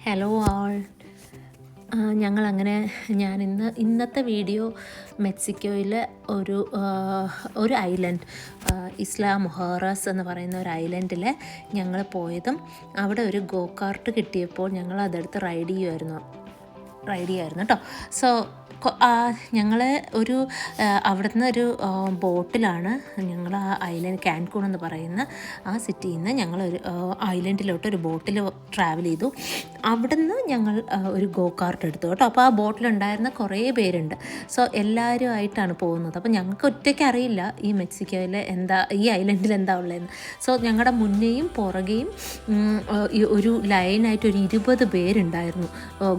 Hello ആൾ. ഞങ്ങളങ്ങനെ ഇന്നത്തെ video മെക്സിക്കോയിലെ ഒരു ഐലൻഡ്, ഇസ്ലാ മുഹറസ് എന്ന് പറയുന്ന ഒരു ഐലൻഡിൽ ഞങ്ങൾ പോയതും അവിടെ ഒരു ഗോ കാർട്ട് കിട്ടിയപ്പോൾ ഞങ്ങൾ അതെടുത്ത് റൈഡ് ചെയ്യുമായിരുന്നു കേട്ടോ. സോ ഞങ്ങൾ അവിടുന്ന് ഒരു ബോട്ടിലാണ് ഞങ്ങൾ ആ ഐലൻഡ് കാൻകൂൺ എന്ന് പറയുന്ന ആ സിറ്റിയിൽ നിന്ന് ഞങ്ങളൊരു ഐലൻഡിലോട്ട് ഒരു ബോട്ടിൽ ട്രാവൽ ചെയ്തു. അവിടുന്ന് ഞങ്ങൾ ഒരു ഗോ കാർട്ട് എടുത്തു കേട്ടോ. അപ്പോൾ ആ ബോട്ടിലുണ്ടായിരുന്ന കുറേ പേരുണ്ട്. സോ എല്ലാവരും ആയിട്ടാണ് പോകുന്നത്. അപ്പോൾ ഞങ്ങൾക്ക് ഒറ്റയ്ക്ക് അറിയില്ല ഈ മെക്സിക്കോയിൽ ഈ ഐലൻഡിൽ എന്താ ഉള്ളതെന്ന്. സോ ഞങ്ങളുടെ മുന്നേയും പുറകെയും ഒരു ലൈനായിട്ട് ഒരു 20 പേരുണ്ടായിരുന്നു.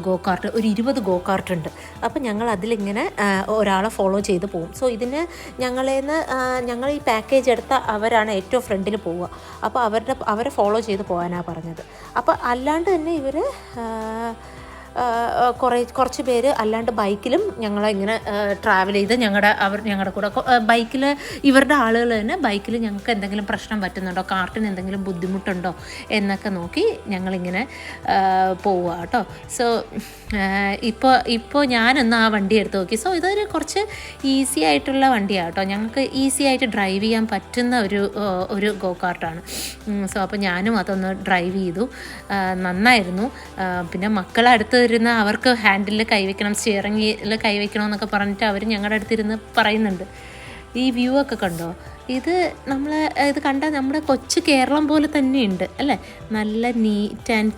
ഗോ കാർട്ട്, ഒരു 20 ഗോ കാർട്ട് ഉണ്ട്. അപ്പോൾ ഞങ്ങൾ അതിലിങ്ങനെ ഒരാളെ ഫോളോ ചെയ്ത് പോകും. സോ ഇതിന് ഞങ്ങൾ ഈ പാക്കേജ് എടുത്ത അവരാണ് ഏറ്റവും ഫ്രണ്ടിൽ പോവുക. അപ്പോൾ അവരെ ഫോളോ ചെയ്ത് പോകാനാണ് പറഞ്ഞത്. അപ്പോൾ അല്ലാണ്ട് തന്നെ ഇവർ കുറച്ച് പേര് അല്ലാണ്ട് ബൈക്കിലും ഞങ്ങളിങ്ങനെ ട്രാവൽ ചെയ്ത് ഞങ്ങളുടെ കൂടെ ബൈക്കിൽ ഇവരുടെ ആളുകൾ തന്നെ ബൈക്കിൽ ഞങ്ങൾക്ക് എന്തെങ്കിലും പ്രശ്നം പറ്റുന്നുണ്ടോ, കാർട്ടിന് എന്തെങ്കിലും ബുദ്ധിമുട്ടുണ്ടോ എന്നൊക്കെ നോക്കി ഞങ്ങളിങ്ങനെ പോവുക കേട്ടോ. സോ ഇപ്പോൾ ഞാനൊന്ന് ആ വണ്ടി എടുത്ത് നോക്കി. സോ ഇതൊരു കുറച്ച് ഈസി ആയിട്ടുള്ള വണ്ടിയാണ് കേട്ടോ. ഞങ്ങൾക്ക് ഈസി ആയിട്ട് ഡ്രൈവ് ചെയ്യാൻ പറ്റുന്ന ഒരു ഗോ കാർട്ടാണ്. സോ അപ്പോൾ ഞാനും അതൊന്ന് ഡ്രൈവ് ചെയ്തു. നന്നായിരുന്നു. പിന്നെ മക്കളടുത്ത് ഇരുന്ന് അവർക്ക് ഹാൻഡിലിൽ കൈവയ്ക്കണം, സ്റ്റിയറിങ്ങിൽ കൈവയ്ക്കണം എന്നൊക്കെ പറഞ്ഞിട്ട് അവർ ഞങ്ങളുടെ അടുത്തിരുന്ന് പറയുന്നുണ്ട്. ഈ വ്യൂ ഒക്കെ കണ്ടോ? ഇത് കണ്ടാൽ നമ്മുടെ കൊച്ചു കേരളം പോലെ തന്നെയുണ്ട് അല്ലേ? നല്ല നീറ്റ് ആൻഡ്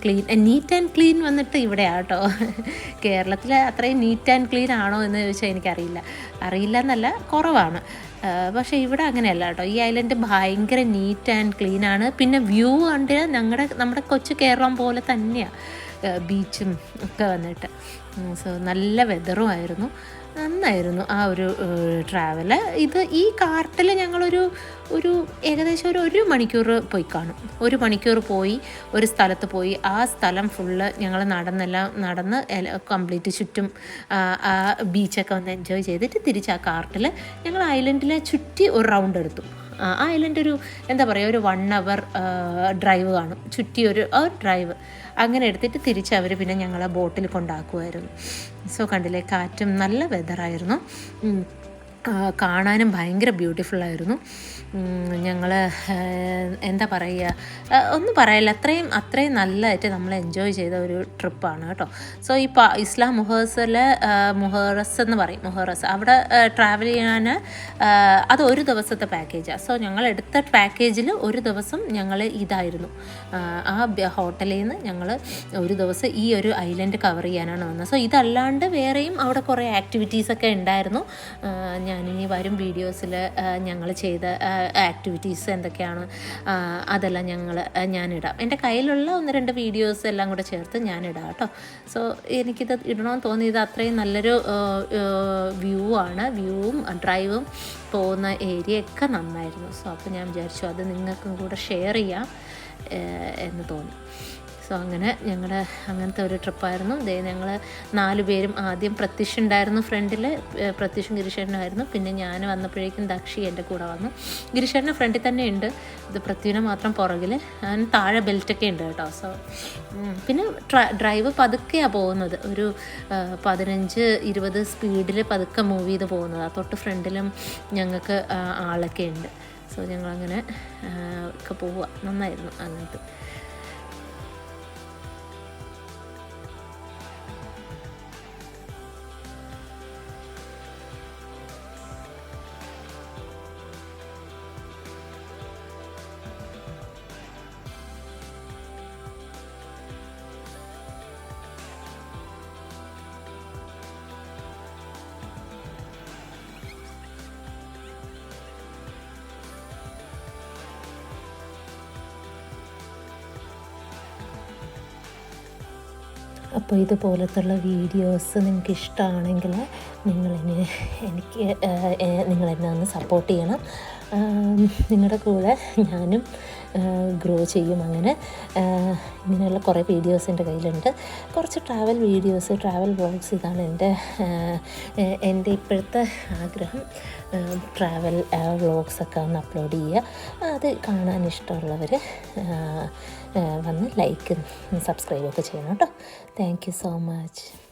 ക്ലീൻ വന്നിട്ട് ഇവിടെയാണ് കേട്ടോ. കേരളത്തിൽ അത്രയും നീറ്റ് ആൻഡ് ക്ലീൻ ആണോ എന്ന് ചോദിച്ചാൽ അറിയില്ല എന്നല്ല, കുറവാണ്. പക്ഷേ ഇവിടെ അങ്ങനെയല്ല കേട്ടോ. ഈ ഐലൻഡ് ഭയങ്കര നീറ്റ് ആൻഡ് ക്ലീൻ ആണ്. പിന്നെ വ്യൂ കണ്ട് നമ്മുടെ കൊച്ചു കേരളം പോലെ തന്നെയാണ്, ബീച്ചും ഒക്കെ വന്നിട്ട്. സോ നല്ല വെതറുമായിരുന്നു, നന്നായിരുന്നു ആ ഒരു ട്രാവല്. ഈ കാർട്ടിൽ ഞങ്ങളൊരു ഏകദേശം ഒരു മണിക്കൂർ പോയി കാണും. 1 മണിക്കൂർ പോയി ഒരു സ്ഥലത്ത് പോയി ആ സ്ഥലം ഫുള്ള് ഞങ്ങൾ നടന്ന് കംപ്ലീറ്റ് ചുറ്റും ആ ബീച്ചൊക്കെ ഒന്ന് എൻജോയ് ചെയ്തിട്ട് തിരിച്ച് ആ കാർട്ടിൽ ഞങ്ങൾ ഐലൻഡിലെ ചുറ്റി ഒരു റൗണ്ട് എടുത്തു. ആ ഐലൻഡ് ഒരു 1 hour ഡ്രൈവ് കാണും, ചുറ്റി ഒരു ഡ്രൈവ് അങ്ങനെ എടുത്തിട്ട് തിരിച്ച് അവർ പിന്നെ ഞങ്ങളെ ബോട്ടിൽ കൊണ്ടാക്കുമായിരുന്നു. സോ കണ്ടില്ലേ, കാറ്റും നല്ല വെതറായിരുന്നു, കാണാനും ഭയങ്കര ബ്യൂട്ടിഫുള്ളായിരുന്നു. ഞങ്ങൾ എന്താ പറയുക, ഒന്നും പറയില്ല, അത്രയും നല്ലതായിട്ട് നമ്മൾ എൻജോയ് ചെയ്ത ഒരു ട്രിപ്പാണ് കേട്ടോ. സോ ഈ ഇസ്ലാം മുഹറസ് എന്ന് പറയും, അവിടെ ട്രാവൽ ചെയ്യാൻ അത് ഒരു ദിവസത്തെ പാക്കേജാണ്. സോ ഞങ്ങൾ എടുത്ത പാക്കേജിൽ ഒരു ദിവസം ഞങ്ങൾ ഇതായിരുന്നു, ആ ഹോട്ടലിൽ നിന്ന് ഞങ്ങൾ ഒരു ദിവസം ഈ ഒരു ഐലൻഡ് കവർ ചെയ്യാനാണ് വന്നത്. സോ ഇതല്ലാണ്ട് വേറെയും അവിടെ കുറേ ആക്ടിവിറ്റീസൊക്കെ ഉണ്ടായിരുന്നു. ഞാനിനി വരും വീഡിയോസിൽ ഞങ്ങൾ ചെയ്ത ആക്ടിവിറ്റീസ് എന്തൊക്കെയാണ് അതെല്ലാം ഞാനിടാം. എൻ്റെ കയ്യിലുള്ള 1-2 വീഡിയോസ് എല്ലാം കൂടെ ചേർത്ത് ഞാനിടാം കേട്ടോ. സോ എനിക്കിത് ഇടണമെന്ന് തോന്നിയത് അത്രയും നല്ലൊരു വ്യൂവും ഡ്രൈവും പോകുന്ന ഏരിയയൊക്കെ നന്നായിരുന്നു. സോ അപ്പോൾ ഞാൻ വിചാരിച്ചു അത് നിങ്ങൾക്കും കൂടെ ഷെയർ ചെയ്യാം എന്ന് തോന്നി. സോ അങ്ങനത്തെ ഒരു ട്രിപ്പായിരുന്നു. ഞങ്ങൾ 4 പേരും, ആദ്യം പ്രത്യക്ഷ ഉണ്ടായിരുന്നു ഫ്രണ്ടിൽ, പ്രത്യക്ഷും ഗിരിശേട്ടനായിരുന്നു. പിന്നെ ഞാൻ വന്നപ്പോഴേക്കും ദക്ഷി എൻ്റെ കൂടെ വന്നു. ഗിരിശേട്ടന് ഫ്രണ്ടിൽ തന്നെ ഉണ്ട്, ഇത് പൃഥ്വിനെ മാത്രം പുറകിൽ. താഴെ ബെൽറ്റൊക്കെ ഉണ്ട് കേട്ടോ. സോ പിന്നെ ഡ്രൈവ് പതുക്കെയാണ് പോകുന്നത്, ഒരു 15-20 സ്പീഡിൽ പതുക്കെ മൂവ് ചെയ്ത് പോകുന്നത്. തൊട്ട് ഫ്രണ്ടിലും ഞങ്ങൾക്ക് ആളൊക്കെ ഉണ്ട്. സോ ഞങ്ങളങ്ങനെ ഒക്കെ പോവുക, നന്നായിരുന്നു അങ്ങനത്തെ. അപ്പോൾ ഇതുപോലത്തുള്ള വീഡിയോസ് നിങ്ങൾക്ക് ഇഷ്ടമാണെങ്കിൽ നിങ്ങളെന്നെ ഒന്ന് സപ്പോർട്ട് ചെയ്യണം. നിങ്ങളുടെ കൂടെ ഞാനും ഗ്രോ ചെയ്യും. ഇങ്ങനെയുള്ള കുറേ വീഡിയോസ് എൻ്റെ കയ്യിലുണ്ട്, കുറച്ച് ട്രാവൽ വീഡിയോസ്, ട്രാവൽ വ്ളോഗ്സ്. ഇതാണ് എൻ്റെ ഇപ്പോഴത്തെ ആഗ്രഹം, ട്രാവൽ വ്ളോഗ്സൊക്കെ ഒന്ന് അപ്ലോഡ് ചെയ്യുക. അത് കാണാൻ ഇഷ്ടമുള്ളവർ വന്ന് ലൈക്ക് സബ്സ്ക്രൈബൊക്കെ ചെയ്യണം കേട്ടോ. Thank you so much.